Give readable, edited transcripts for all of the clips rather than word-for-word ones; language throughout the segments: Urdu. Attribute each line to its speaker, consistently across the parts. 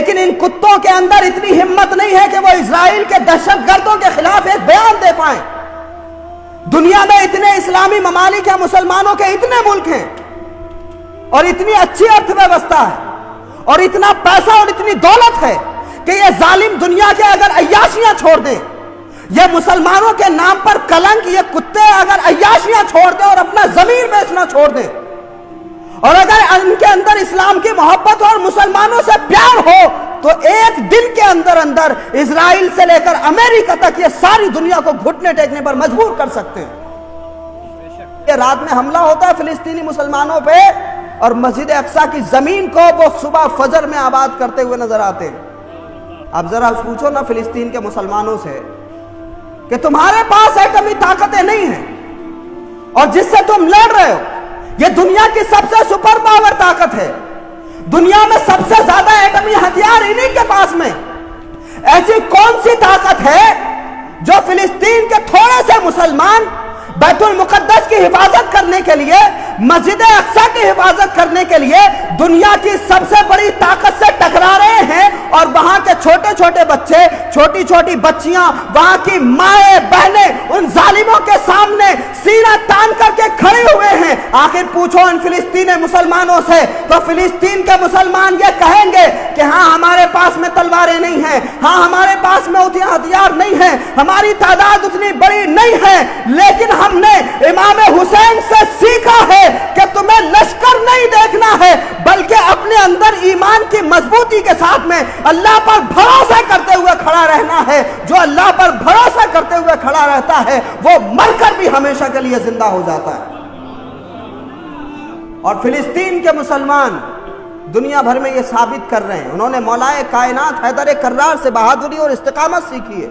Speaker 1: لیکن ان کتوں کے اندر اتنی ہمت نہیں ہے کہ وہ اسرائیل کے دہشت گردوں کے خلاف ایک بیان دے پائیں۔ دنیا میں اتنے اسلامی ممالک ہیں، مسلمانوں کے اتنے ملک ہیں، اور اتنی اچھی ارتھ ویوستھا ہے، اور اتنا پیسہ اور اتنی دولت ہے کہ یہ ظالم دنیا کے اگر عیاشیاں چھوڑ دیں، یہ مسلمانوں کے نام پر کلنک، یہ کتے اگر عیاشیاں چھوڑ دیں اور اپنا ضمیر بیچنا چھوڑ دیں، اور اگر ان کے اندر اسلام کی محبت اور مسلمانوں سے پیار ہو، تو ایک دن کے اندر اندر اسرائیل سے لے کر امریکہ تک یہ ساری دنیا کو گھٹنے ٹیکنے پر مجبور کر سکتے ہیں۔ یہ رات میں حملہ ہوتا ہے فلسطینی مسلمانوں پہ، اور مسجد اقصی کی زمین کو وہ صبح فجر میں آباد کرتے ہوئے نظر آتے ہیں۔ اب ذرا پوچھو نا فلسطین کے مسلمانوں سے کہ تمہارے پاس ایٹمی طاقتیں نہیں ہیں، اور جس سے تم لڑ رہے ہو یہ دنیا کی سب سے سپر پاور طاقت ہے، دنیا میں سب سے زیادہ ایٹمی ہتھیار انہی کے پاس میں، ایسی کون سی طاقت ہے جو فلسطین کے تھوڑے سے مسلمان بیت المقدس کی حفاظت کرنے کے لیے، مسجد اقصی کی حفاظت کرنے کے لیے دنیا کی سب سے بڑی طاقت سے ٹکرا رہے ہیں، اور وہاں کے چھوٹے چھوٹے بچے، چھوٹی چھوٹی بچیاں، وہاں کی مائیں بہنیں ان ظالموں کے سامنے سینہ تان کر کے کھڑے ہوئے ہیں۔ آخر پوچھو ان فلسطین مسلمانوں سے، تو فلسطین کے مسلمان یہ کہیں گے کہ ہاں ہمارے پاس میں تلواریں نہیں ہیں، ہاں ہمارے پاس میں اتنے ہتھیار نہیں ہیں، ہماری تعداد اتنی بڑی نہیں ہے، لیکن ہم نے امام حسین سے سیکھا ہے کہ تمہیں لشکر نہیں دیکھنا ہے، بلکہ اپنے اندر ایمان کی مضبوطی کے ساتھ میں اللہ پر بھروسہ کرتے ہوئے کھڑا رہنا ہے۔ جو اللہ پر بھروسہ کرتے ہوئے کھڑا رہتا ہے وہ مر کر بھی ہمیشہ کے لیے زندہ ہو جاتا ہے۔ اور فلسطین کے مسلمان دنیا بھر میں یہ ثابت کر رہے ہیں، انہوں نے مولائے کائنات حیدر کرار سے بہادری اور استقامت سیکھی ہے،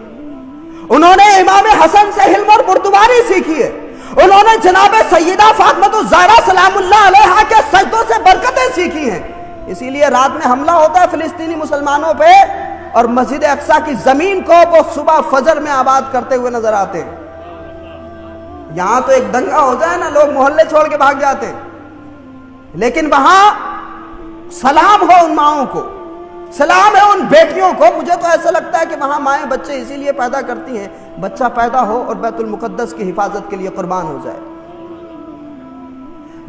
Speaker 1: انہوں نے امام حسن سے حلم اور بردباری سیکھی ہے، انہوں نے جناب سیدہ فاطمہ الزہرا سلام اللہ علیہا کے سجدوں سے برکتیں سیکھی ہیں۔ اسی لیے رات میں حملہ ہوتا ہے فلسطینی مسلمانوں پہ، اور مسجد اقصی کی زمین کو وہ صبح فجر میں آباد کرتے ہوئے نظر آتے ہیں۔ یہاں تو ایک دنگا ہو جائے نا، لوگ محلے چھوڑ کے بھاگ جاتے ہیں، لیکن وہاں سلام ہو ان ماؤں کو، سلام ہے ان بیٹیوں کو۔ مجھے تو ایسا لگتا ہے کہ وہاں مائیں بچے اسی لیے پیدا کرتی ہیں، بچہ پیدا ہو اور بیت المقدس کی حفاظت کے لیے قربان ہو جائے۔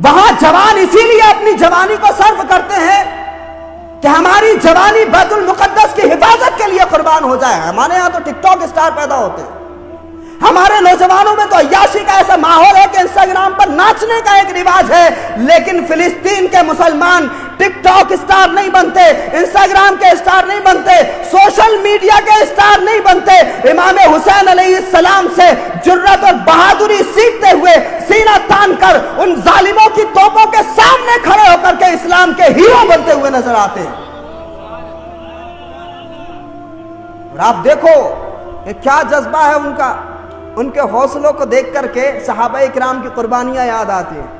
Speaker 1: وہاں جوان اسی لیے اپنی جوانی کو صرف کرتے ہیں کہ ہماری جوانی بیت المقدس کی حفاظت کے لیے قربان ہو جائے۔ ہمارے ہاں تو ٹک ٹاک اسٹار پیدا ہوتے ہیں، ہمارے نوجوانوں میں تو عیاشی کا ایسا ماحول ہے کہ انسٹاگرام پر ناچنے کا ایک رواج ہے، لیکن فلسطین کے مسلمان ٹک ٹاک اسٹار نہیں بنتے، انسٹاگرام کے اسٹار نہیں بنتے، سوشل میڈیا کے اسٹار نہیں بنتے۔ امام حسین علیہ السلام سے جرأت اور بہادری سیکھتے ہوئے سینہ تان کر ان ظالموں کی توپوں کے سامنے کھڑے ہو کر کے اسلام کے ہیرو بنتے ہوئے نظر آتے ہیں۔ اور آپ دیکھو کہ کیا جذبہ ہے ان کا، ان کے حوصلوں کو دیکھ کر کے صحابہ اکرام کی قربانیاں یاد آتی ہیں،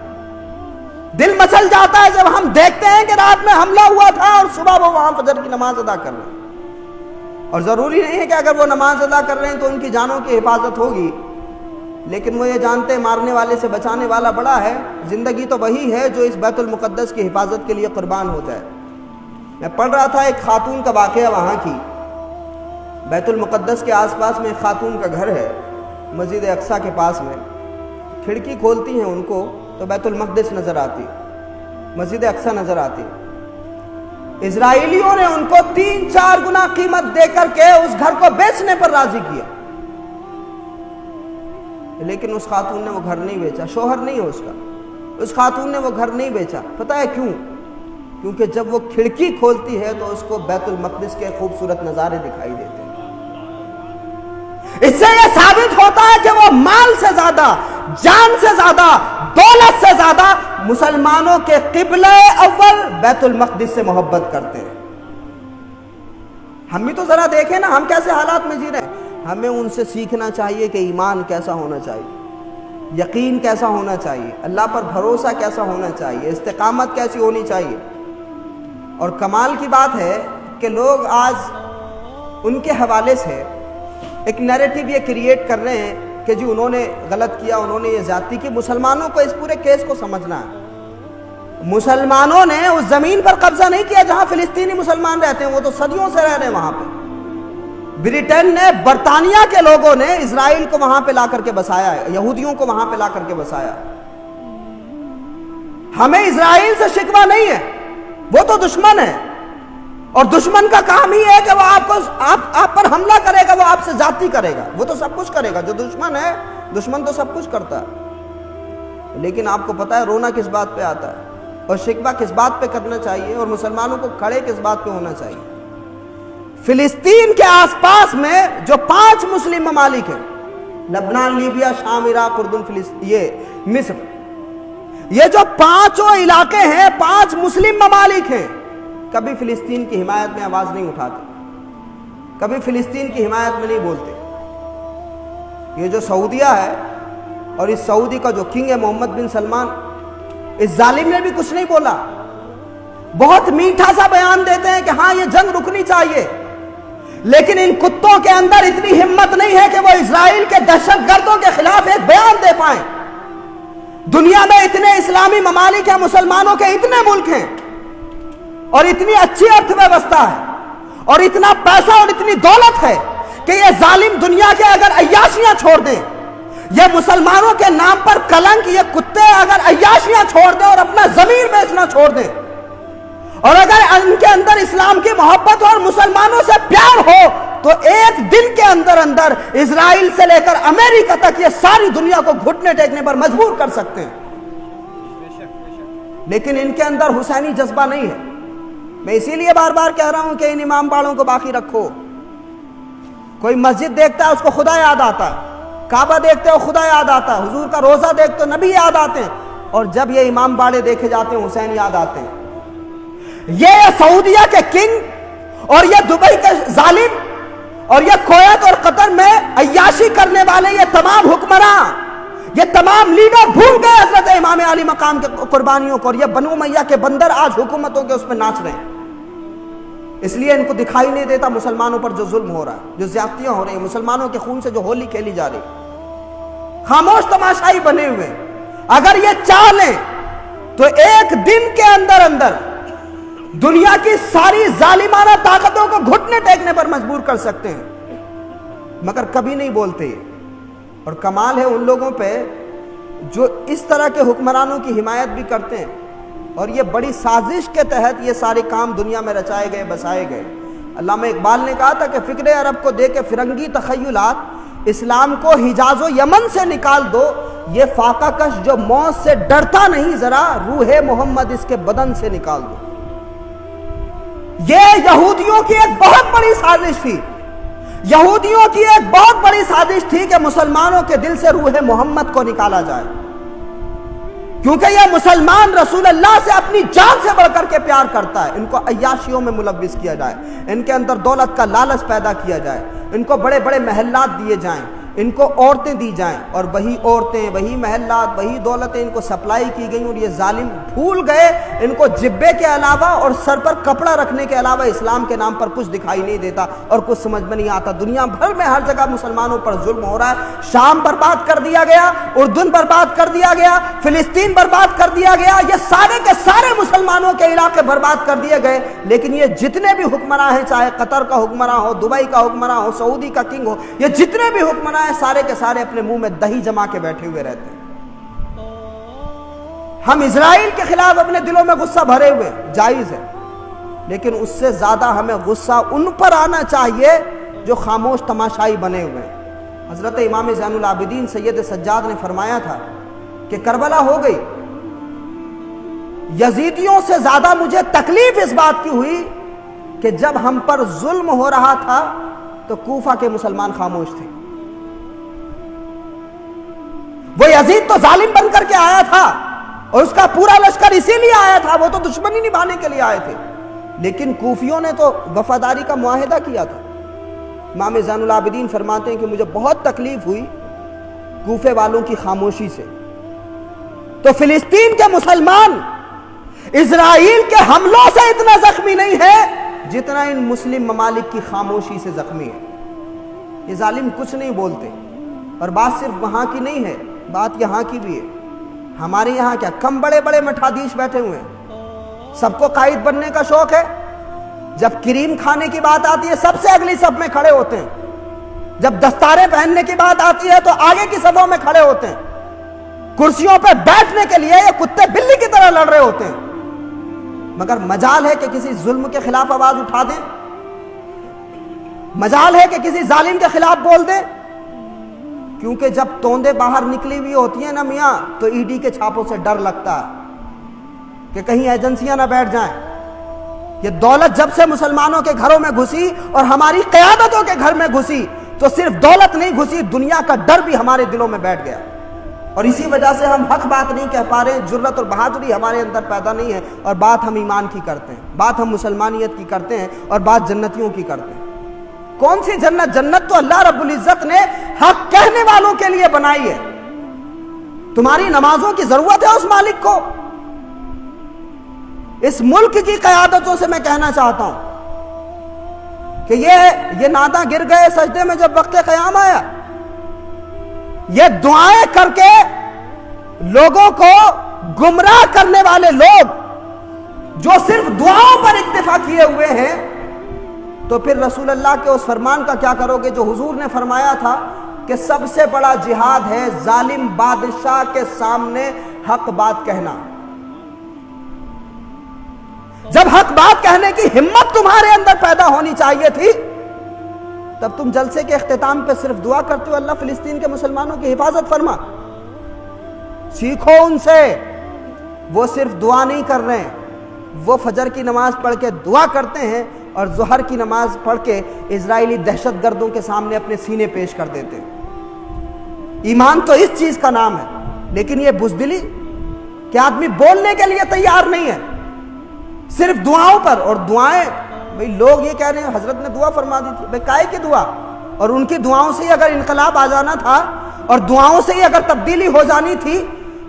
Speaker 1: دل مچل جاتا ہے جب ہم دیکھتے ہیں کہ رات میں حملہ ہوا تھا اور صبح وہ وہاں فجر کی نماز ادا کر رہے ہیں۔ اور ضروری نہیں ہے کہ اگر وہ نماز ادا کر رہے ہیں تو ان کی جانوں کی حفاظت ہوگی، لیکن وہ یہ جانتے ہیں مارنے والے سے بچانے والا بڑا ہے۔ زندگی تو وہی ہے جو اس بیت المقدس کی حفاظت کے لیے قربان ہو جائے۔ میں پڑھ رہا تھا ایک خاتون کا واقعہ، وہاں کی بیت المقدس کے آس پاس میں ایک خاتون کا گھر ہے، مسجد اقصی کے پاس میں، کھڑکی کھولتی ہیں ان کو تو بیت المقدس نظر آتی، مسجد اقصی نظر آتی۔ اسرائیلیوں نے ان کو 3-4 گنا قیمت دے کر کے اس گھر کو بیچنے پر راضی کیا، لیکن اس خاتون نے وہ گھر نہیں بیچا، شوہر نہیں ہے اس کا، اس خاتون نے وہ گھر نہیں بیچا۔ پتہ ہے کیوں؟ کیونکہ جب وہ کھڑکی کھولتی ہے تو اس کو بیت المقدس کے خوبصورت نظارے دکھائی دیتے ہیں۔ اس سے یہ ثابت ہوتا ہے کہ وہ مال سے زیادہ، جان سے زیادہ، دولت سے زیادہ مسلمانوں کے قبلہ اول بیت المقدس سے محبت کرتے ہیں۔ ہم بھی تو ذرا دیکھیں نا، ہم کیسے حالات میں جی رہے ہیں۔ ہمیں ان سے سیکھنا چاہیے کہ ایمان کیسا ہونا چاہیے، یقین کیسا ہونا چاہیے، اللہ پر بھروسہ کیسا ہونا چاہیے، استقامت کیسی ہونی چاہیے۔ اور کمال کی بات ہے کہ لوگ آج ان کے حوالے سے ایک نیریٹو یہ کریٹ کر رہے ہیں کہ جی انہوں نے غلط کیا، انہوں نے یہ زیادتی کی۔ مسلمانوں کو اس پورے کیس کو سمجھنا ہے مسلمانوں نے اس زمین پر قبضہ نہیں کیا جہاں فلسطینی مسلمان رہتے ہیں، وہ تو صدیوں سے رہ رہے ہیں وہاں پہ۔ برطانیہ نے، برطانیہ کے لوگوں نے اسرائیل کو وہاں پہ لا کر کے بسایا ہے، یہودیوں کو وہاں پہ لا کر کے بسایا۔ ہمیں اسرائیل سے شکوہ نہیں ہے، وہ تو دشمن ہے، اور دشمن کا کام ہی ہے کہ وہ آپ پر حملہ کرے گا، وہ آپ سے زیادتی کرے گا، وہ تو سب کچھ کرے گا۔ جو دشمن ہے، دشمن تو سب کچھ کرتا ہے۔ لیکن آپ کو پتا ہے رونا کس بات پہ آتا ہے اور شکوہ کس بات پہ کرنا چاہیے، اور مسلمانوں کو کھڑے کس بات پہ ہونا چاہیے؟ فلسطین کے آس پاس میں جو 5 مسلم ممالک ہیں، لبنان، لیبیا، شام، عراق، اردن، یہ مصر، یہ جو 5 علاقے ہیں، 5 مسلم ممالک ہیں، کبھی فلسطین کی حمایت میں آواز نہیں اٹھاتے، کبھی فلسطین کی حمایت میں نہیں بولتے۔ یہ جو سعودیہ ہے اور اس سعودی کا جو کنگ ہے محمد بن سلمان، اس ظالم نے بھی کچھ نہیں بولا۔ بہت میٹھا سا بیان دیتے ہیں کہ ہاں یہ جنگ رکنی چاہیے، لیکن ان کتوں کے اندر اتنی ہمت نہیں ہے کہ وہ اسرائیل کے دہشت گردوں کے خلاف ایک بیان دے پائیں۔ دنیا میں اتنے اسلامی ممالک ہیں، مسلمانوں کے اتنے ملک ہیں، اور اتنی اچھی ارتھ ویوستھا ہے، اور اتنا پیسہ اور اتنی دولت ہے کہ یہ ظالم دنیا کے اگر عیاشیاں چھوڑ دیں، یہ مسلمانوں کے نام پر کلنک، یہ کتے اگر عیاشیاں چھوڑ دیں اور اپنا ضمیر بیچنا چھوڑ دیں، اور اگر ان کے اندر اسلام کی محبت اور مسلمانوں سے پیار ہو، تو ایک دن کے اندر اندر اسرائیل سے لے کر امریکہ تک یہ ساری دنیا کو گھٹنے ٹیکنے پر مجبور کر سکتے ہیں۔ لیکن ان کے اندر حسینی جذبہ نہیں ہے۔ میں اسی لیے بار بار کہہ رہا ہوں کہ ان امام باڑوں کو باقی رکھو۔ کوئی مسجد دیکھتا ہے اس کو خدا یاد آتا ہے، کعبہ دیکھتے ہو خدا یاد آتا ہے، حضور کا روزہ دیکھتے ہو نبی یاد آتے ہیں، اور جب یہ امام باڑے دیکھے جاتے ہیں حسین یاد آتے ہیں۔ یہ سعودیہ کے کنگ اور یہ دبئی کے ظالم اور یہ کویت اور قطر میں عیاشی کرنے والے یہ تمام حکمراں، یہ تمام لیڈر بھول گئے حضرت امام علی مقام کے قربانیوں کو، اور یہ بنو امیہ کے بندر آج حکومتوں کے اس پہ ناچ رہے ہیں۔ اس لیے ان کو دکھائی نہیں دیتا مسلمانوں پر جو ظلم ہو رہا ہے، جو زیادتیاں ہو رہی ہیں، مسلمانوں کے خون سے جو ہولی کھیلی جا رہی ہے، خاموش تماشائی بنے ہوئے۔ اگر یہ چاہ لیں تو ایک دن کے اندر اندر دنیا کی ساری ظالمانہ طاقتوں کو گھٹنے ٹیکنے پر مجبور کر سکتے ہیں، مگر کبھی نہیں بولتے۔ اور کمال ہے ان لوگوں پہ جو اس طرح کے حکمرانوں کی حمایت بھی کرتے ہیں، اور یہ بڑی سازش کے تحت یہ سارے کام دنیا میں رچائے گئے، بسائے گئے۔ علامہ اقبال نے کہا تھا کہ فکر عرب کو دے کے فرنگی تخیلات، اسلام کو حجاز و یمن سے نکال دو، یہ فاقہ کش جو موت سے ڈرتا نہیں، ذرا روح محمد اس کے بدن سے نکال دو۔ یہ یہودیوں کی ایک بہت بڑی سازش تھی، یہودیوں کی ایک بہت بڑی سازش تھی کہ مسلمانوں کے دل سے روح محمد کو نکالا جائے، کیونکہ یہ مسلمان رسول اللہ سے اپنی جان سے بڑھ کر کے پیار کرتا ہے۔ ان کو عیاشیوں میں ملوث کیا جائے، ان کے اندر دولت کا لالچ پیدا کیا جائے، ان کو بڑے بڑے محلات دیے جائیں، ان کو عورتیں دی جائیں، اور وہی عورتیں، وہی محلات، وہی دولتیں ان کو سپلائی کی گئیں، اور یہ ظالم بھول گئے ان کو جبے کے علاوہ اور سر پر کپڑا رکھنے کے علاوہ اسلام کے نام پر کچھ دکھائی نہیں دیتا اور کچھ سمجھ میں نہیں آتا۔ دنیا بھر میں ہر جگہ مسلمانوں پر ظلم ہو رہا ہے۔ شام برباد کر دیا گیا، اردن برباد کر دیا گیا، فلسطین برباد کر دیا گیا، یہ سارے کے سارے مسلمانوں کے علاقے برباد کر دیے گئے۔ لیکن یہ جتنے بھی حکمراں ہیں، چاہے قطر کا حکمراں ہو، دبئی کا حکمراں ہو، سعودی کا کنگ ہو، یہ جتنے بھی حکمراں سارے کے سارے اپنے منہ میں دہی جما کے بیٹھے ہوئے رہتے ہیں۔ ہم اسرائیل کے خلاف اپنے دلوں میں غصہ بھرے ہوئے، جائز ہے، لیکن اس سے زیادہ ہمیں غصہ ان پر آنا چاہیے جو خاموش تماشائی بنے ہوئے ہیں۔ حضرت امام زین العابدین سید سجاد نے فرمایا تھا کہ کربلا ہو گئی، یزیدیوں سے زیادہ مجھے تکلیف اس بات کی ہوئی کہ جب ہم پر ظلم ہو رہا تھا تو کوفہ کے مسلمان خاموش تھے۔ وہ یزید تو ظالم بن کر کے آیا تھا، اور اس کا پورا لشکر اسی لیے آیا تھا، وہ تو دشمنی نبھانے کے لیے آئے تھے، لیکن کوفیوں نے تو وفاداری کا معاہدہ کیا تھا۔ امام زین العابدین فرماتے ہیں کہ مجھے بہت تکلیف ہوئی کوفے والوں کی خاموشی سے۔ تو فلسطین کے مسلمان اسرائیل کے حملوں سے اتنا زخمی نہیں ہے جتنا ان مسلم ممالک کی خاموشی سے زخمی ہے۔ یہ ظالم کچھ نہیں بولتے، اور بات صرف وہاں کی نہیں ہے، بات یہاں کی بھی ہے۔ ہمارے یہاں کیا کم بڑے بڑے مٹھادیش بیٹھے ہوئے ہیں، سب کو قائد بننے کا شوق ہے، جب کریم کھانے کی بات آتی ہے سب سے اگلی صف میں کھڑے ہوتے ہیں، جب دستاریں پہننے کی بات آتی ہے تو آگے کی صفوں میں کھڑے ہوتے ہیں، کرسیوں پہ بیٹھنے کے لیے یہ کتے بلی کی طرح لڑ رہے ہوتے ہیں، مگر مجال ہے کہ کسی ظلم کے خلاف آواز اٹھا دیں، مجال ہے کہ کسی ظالم کے خلاف بول دیں، کیونکہ جب توندے باہر نکلی ہوئی ہوتی ہیں نا میاں تو ای ڈی کے چھاپوں سے ڈر لگتا ہے کہ کہیں ایجنسیاں نہ بیٹھ جائیں۔ یہ دولت جب سے مسلمانوں کے گھروں میں گھسی اور ہماری قیادتوں کے گھر میں گھسی تو صرف دولت نہیں گھسی، دنیا کا ڈر بھی ہمارے دلوں میں بیٹھ گیا، اور اسی وجہ سے ہم حق بات نہیں کہہ پا رہے، جرت اور بہادری ہمارے اندر پیدا نہیں ہے، اور بات ہم ایمان کی کرتے ہیں، بات ہم مسلمانیت کی کرتے ہیں، اور بات جنتیوں کی کرتے ہیں۔ کون سی جنت؟ جنت تو اللہ رب العزت نے حق کہنے والوں کے لیے بنائی ہے۔ تمہاری نمازوں کی ضرورت ہے اس مالک کو؟ اس ملک کی قیادتوں سے میں کہنا چاہتا ہوں کہ یہ ناداں گر گئے سجدے میں جب وقت قیام آیا، یہ دعائیں کر کے لوگوں کو گمراہ کرنے والے لوگ جو صرف دعاؤں پر اکتفا کیے ہوئے ہیں، تو پھر رسول اللہ کے اس فرمان کا کیا کرو گے جو حضور نے فرمایا تھا کہ سب سے بڑا جہاد ہے ظالم بادشاہ کے سامنے حق بات کہنا۔ جب حق بات کہنے کی ہمت تمہارے اندر پیدا ہونی چاہیے تھی، تب تم جلسے کے اختتام پہ صرف دعا کرتے ہو اللہ فلسطین کے مسلمانوں کی حفاظت فرما۔ سیکھو ان سے، وہ صرف دعا نہیں کر رہے ہیں، وہ فجر کی نماز پڑھ کے دعا کرتے ہیں اور ظہر کی نماز پڑھ کے اسرائیلی دہشت گردوں کے سامنے اپنے سینے پیش کر دیتے ہیں۔ ایمان تو اس چیز کا نام ہے، لیکن یہ بزدلی کہ آدمی بولنے کے لیے تیار نہیں ہے، صرف دعاؤں پر۔ اور دعائیں بھئی لوگ یہ کہہ رہے ہیں حضرت نے دعا فرما دی تھی، بھئی کائے کی دعا؟ اور ان کی دعاؤں سے ہی اگر انقلاب آ جانا تھا اور دعاؤں سے ہی اگر تبدیلی ہو جانی تھی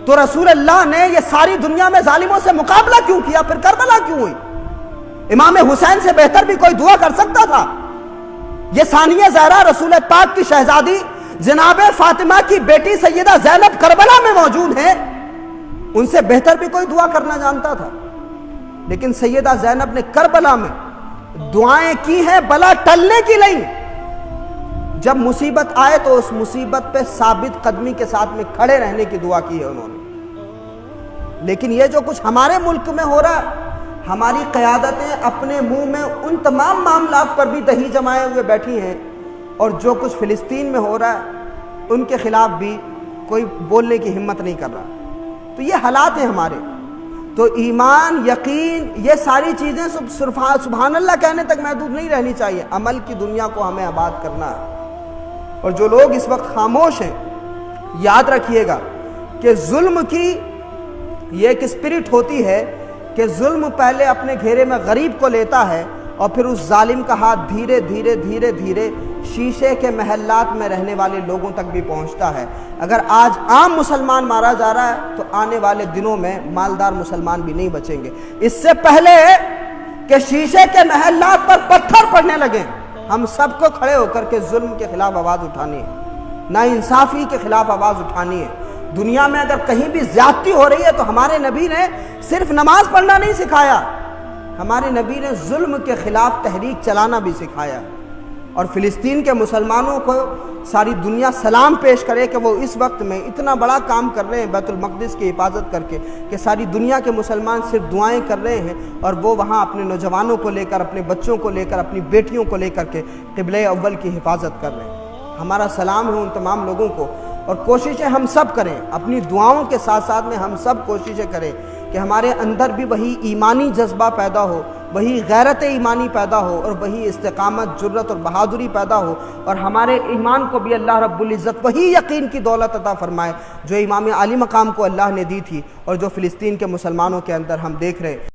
Speaker 1: تو رسول اللہ نے یہ ساری دنیا میں ظالموں سے مقابلہ کیوں کیا؟ پھر کربلا کیوں ہوئی؟ امام حسین سے بہتر بھی کوئی دعا کر سکتا تھا؟ یہ ثانیہ زہرا رسول پاک کی شہزادی جناب فاطمہ کی بیٹی سیدہ زینب کربلا میں موجود ہیں، ان سے بہتر بھی کوئی دعا کرنا جانتا تھا، لیکن سیدہ زینب نے کربلا میں دعائیں کی ہیں بلا ٹلنے کی نہیں۔ جب مصیبت آئے تو اس مصیبت پہ ثابت قدمی کے ساتھ میں کھڑے رہنے کی دعا کی ہے انہوں نے۔ لیکن یہ جو کچھ ہمارے ملک میں ہو رہا ہے، ہماری قیادتیں اپنے منہ میں ان تمام معاملات پر بھی دہی جمائے ہوئے بیٹھی ہیں، اور جو کچھ فلسطین میں ہو رہا ہے ان کے خلاف بھی کوئی بولنے کی ہمت نہیں کر رہا۔ تو یہ حالات ہیں ہمارے۔ تو ایمان، یقین، یہ ساری چیزیں سبحان اللہ کہنے تک محدود نہیں رہنی چاہیے، عمل کی دنیا کو ہمیں آباد کرنا ہے۔ اور جو لوگ اس وقت خاموش ہیں، یاد رکھیے گا کہ ظلم کی یہ ایک اسپرٹ ہوتی ہے کہ ظلم پہلے اپنے گھیرے میں غریب کو لیتا ہے اور پھر اس ظالم کا ہاتھ دھیرے دھیرے دھیرے دھیرے شیشے کے محلات میں رہنے والے لوگوں تک بھی پہنچتا ہے۔ اگر آج عام مسلمان مارا جا رہا ہے تو آنے والے دنوں میں مالدار مسلمان بھی نہیں بچیں گے۔ اس سے پہلے کہ شیشے کے محلات پر پتھر پڑنے لگیں، ہم سب کو کھڑے ہو کر کے ظلم کے خلاف آواز اٹھانی ہے، ناانصافی کے خلاف آواز اٹھانی ہے۔ دنیا میں اگر کہیں بھی زیادتی ہو رہی ہے تو ہمارے نبی نے صرف نماز پڑھنا نہیں سکھایا، ہمارے نبی نے ظلم کے خلاف تحریک چلانا بھی سکھایا۔ اور فلسطین کے مسلمانوں کو ساری دنیا سلام پیش کرے کہ وہ اس وقت میں اتنا بڑا کام کر رہے ہیں بیت المقدس کی حفاظت کر کے، کہ ساری دنیا کے مسلمان صرف دعائیں کر رہے ہیں اور وہ وہاں اپنے نوجوانوں کو لے کر، اپنے بچوں کو لے کر، اپنی بیٹیوں کو لے کر کے قبلہ اول کی حفاظت کر رہے ہیں۔ ہمارا سلام ہے ان تمام لوگوں کو، اور کوششیں ہم سب کریں، اپنی دعاؤں کے ساتھ ساتھ میں ہم سب کوششیں کریں کہ ہمارے اندر بھی وہی ایمانی جذبہ پیدا ہو، وہی غیرت ایمانی پیدا ہو، اور وہی استقامت، جرت اور بہادری پیدا ہو، اور ہمارے ایمان کو بھی اللہ رب العزت وہی یقین کی دولت عطا فرمائے جو امام عالی مقام کو اللہ نے دی تھی اور جو فلسطین کے مسلمانوں کے اندر ہم دیکھ رہے ہیں۔